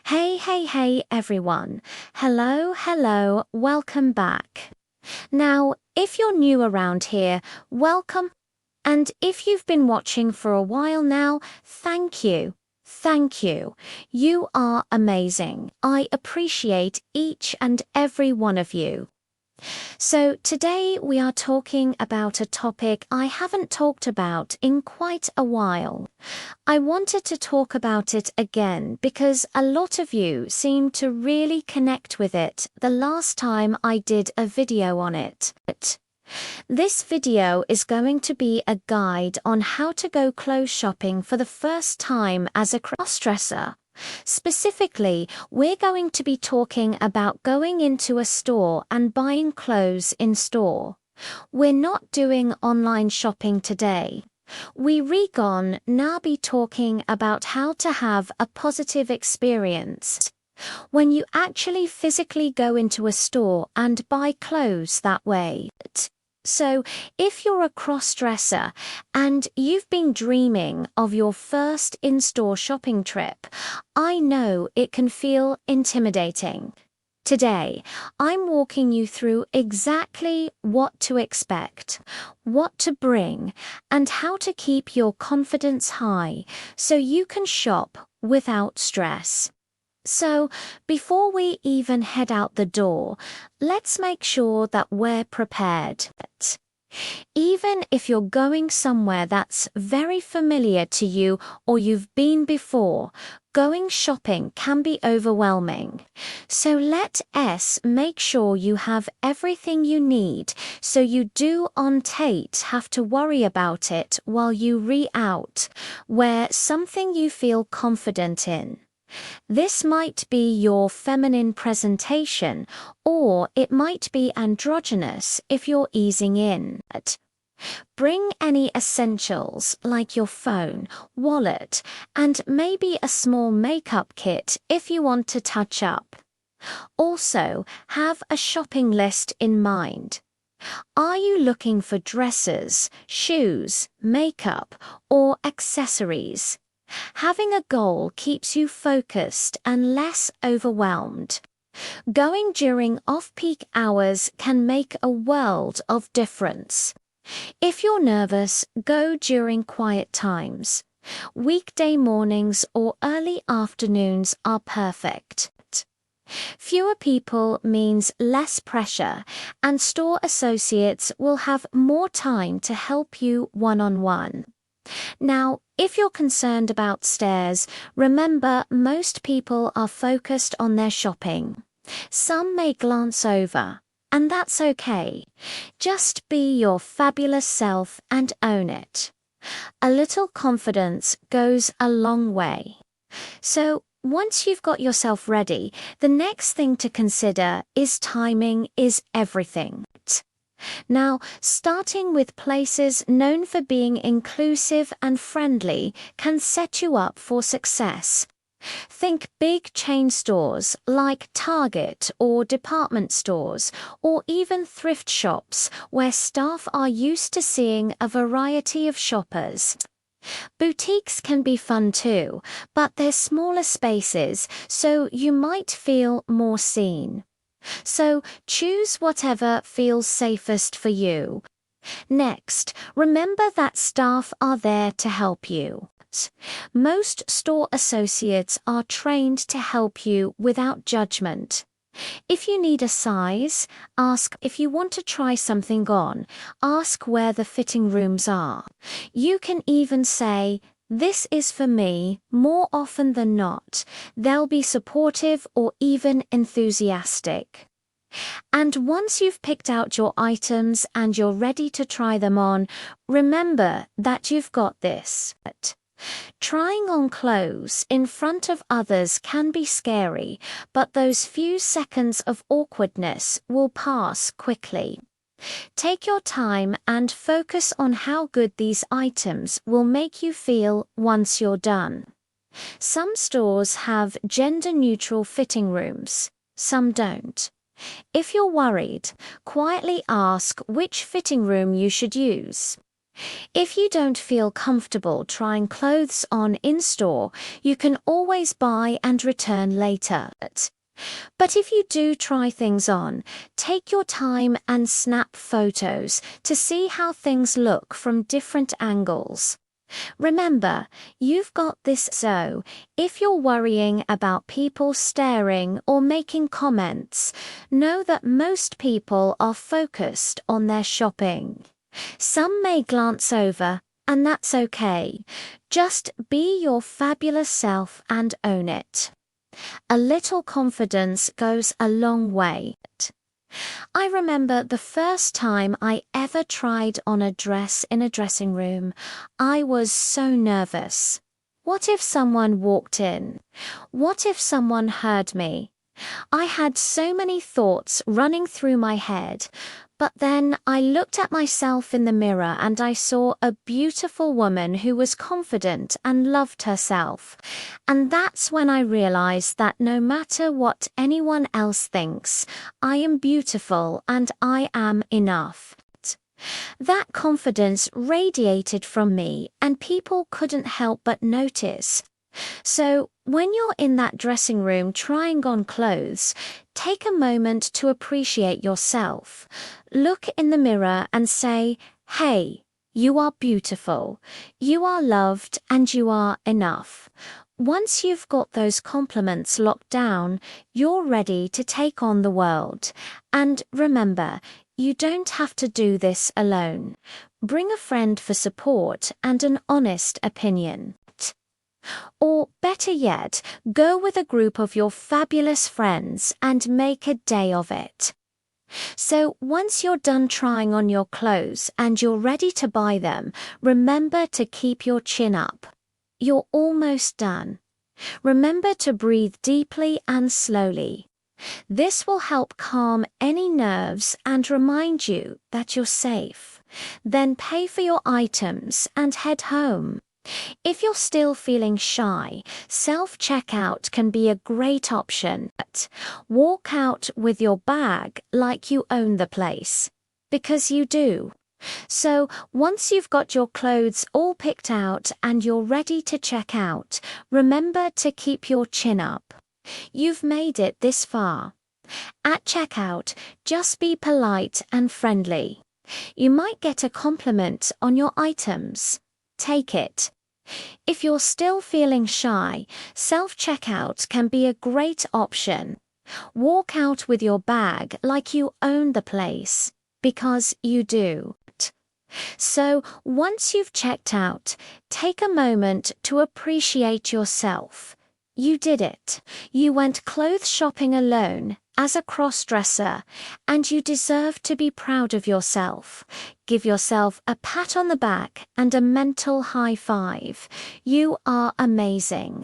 Hey everyone. Hello, welcome back. Now, if you're new around here, welcome. And if you've been watching for a while now, thank you. Thank you. You are amazing. I appreciate each and every one of you. So today we are talking about a topic I haven't talked about in quite a while. I wanted to talk about it again because a lot of you seemed to really connect with it the last time I did a video on it. This video is going to be a guide on how to go clothes shopping for the first time as a crossdresser. Specifically, we're going to be talking about going into a store and buying clothes in store. We're not doing online shopping today. We're gonna now be talking about how to have a positive experience when you actually physically go into a store and buy clothes that way. So, if you're a crossdresser and you've been dreaming of your first in-store shopping trip, I know it can feel intimidating. Today, I'm walking you through exactly what to expect, what to bring, and how to keep your confidence high so you can shop without stress. So, before we even head out the door, let's make sure that we're prepared. Even if you're going somewhere that's very familiar to you or you've been before, going shopping can be overwhelming. So let us make sure you have everything you need so you do on Tate have to worry about it while you re-out, wear something you feel confident in. This might be your feminine presentation, or it might be androgynous if you're easing in. Bring any essentials like your phone, wallet, and maybe a small makeup kit if you want to touch up. Also, have a shopping list in mind. Are you looking for dresses, shoes, makeup, or accessories? Having a goal keeps you focused and less overwhelmed. Going during off-peak hours can make a world of difference. If you're nervous, go during quiet times. Weekday mornings or early afternoons are perfect. Fewer people means less pressure, and store associates will have more time to help you one-on-one. Now, if you're concerned about stairs, remember most people are focused on their shopping. Some may glance over, and that's okay. Just be your fabulous self and own it. A little confidence goes a long way. So, once you've got yourself ready, the next thing to consider is timing is everything. Now, starting with places known for being inclusive and friendly can set you up for success. Think big chain stores like Target or department stores, or even thrift shops where staff are used to seeing a variety of shoppers. Boutiques can be fun too, but they're smaller spaces, so you might feel more seen. So choose whatever feels safest for you. Next, remember that staff are there to help you. Most store associates are trained to help you without judgment. If you need a size, ask. If you want to try something on, ask where the fitting rooms are. You can even say, "This is for me," more often than not. They'll be supportive or even enthusiastic. And once you've picked out your items and you're ready to try them on, remember that you've got this. Trying on clothes in front of others can be scary, but those few seconds of awkwardness will pass quickly. Take your time and focus on how good these items will make you feel once you're done. Some stores have gender-neutral fitting rooms, some don't. If you're worried, quietly ask which fitting room you should use. If you don't feel comfortable trying clothes on in-store, you can always buy and return later. But if you do try things on, take your time and snap photos to see how things look from different angles. Remember, you've got this, so if you're worrying about people staring or making comments, know that most people are focused on their shopping. Some may glance over, and that's okay. Just be your fabulous self and own it. A little confidence goes a long way. I remember the first time I ever tried on a dress in a dressing room. I was so nervous. What if someone walked in? What if someone heard me? I had so many thoughts running through my head, but then I looked at myself in the mirror and I saw a beautiful woman who was confident and loved herself. And that's when I realized that no matter what anyone else thinks, I am beautiful and I am enough. That confidence radiated from me and people couldn't help but notice. So, when you're in that dressing room trying on clothes, take a moment to appreciate yourself. Look in the mirror and say, "Hey, you are beautiful, you are loved, and you are enough." Once you've got those compliments locked down, you're ready to take on the world. And remember, you don't have to do this alone. Bring a friend for support and an honest opinion. Or better yet, go with a group of your fabulous friends and make a day of it. So once you're done trying on your clothes and you're ready to buy them, remember to keep your chin up. You're almost done. Remember to breathe deeply and slowly. This will help calm any nerves and remind you that you're safe. Then pay for your items and head home. If you're still feeling shy, self-checkout can be a great option. Walk out with your bag like you own the place, because you do. So once you've got your clothes all picked out and you're ready to check out, remember to keep your chin up. You've made it this far. At checkout, just be polite and friendly. You might get a compliment on your items. Take it. If you're still feeling shy, self-checkout can be a great option. Walk out with your bag like you own the place, because you do. So once you've checked out, take a moment to appreciate yourself. You did it. You went clothes shopping alone as a crossdresser, and you deserve to be proud of yourself. Give yourself a pat on the back and a mental high five. You are amazing.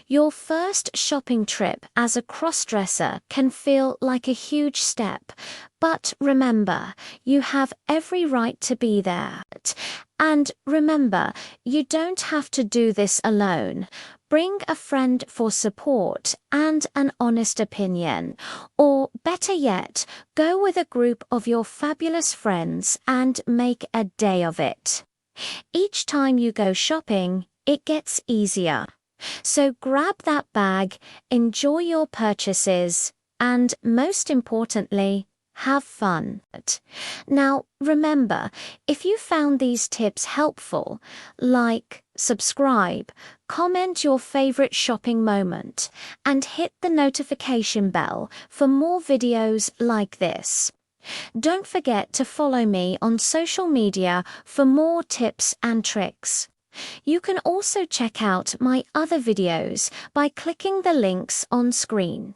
Your first shopping trip as a crossdresser can feel like a huge step, but remember, you have every right to be there. And remember, you don't have to do this alone. Bring a friend for support and an honest opinion. Or better yet, go with a group of your fabulous friends and make a day of it. Each time you go shopping, it gets easier. So grab that bag, enjoy your purchases, and most importantly, have fun. Now, remember, if you found these tips helpful, like, subscribe, comment your favorite shopping moment, and hit the notification bell for more videos like this. Don't forget to follow me on social media for more tips and tricks. You can also check out my other videos by clicking the links on screen.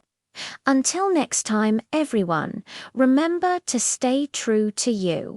Until next time, everyone, remember to stay true to you.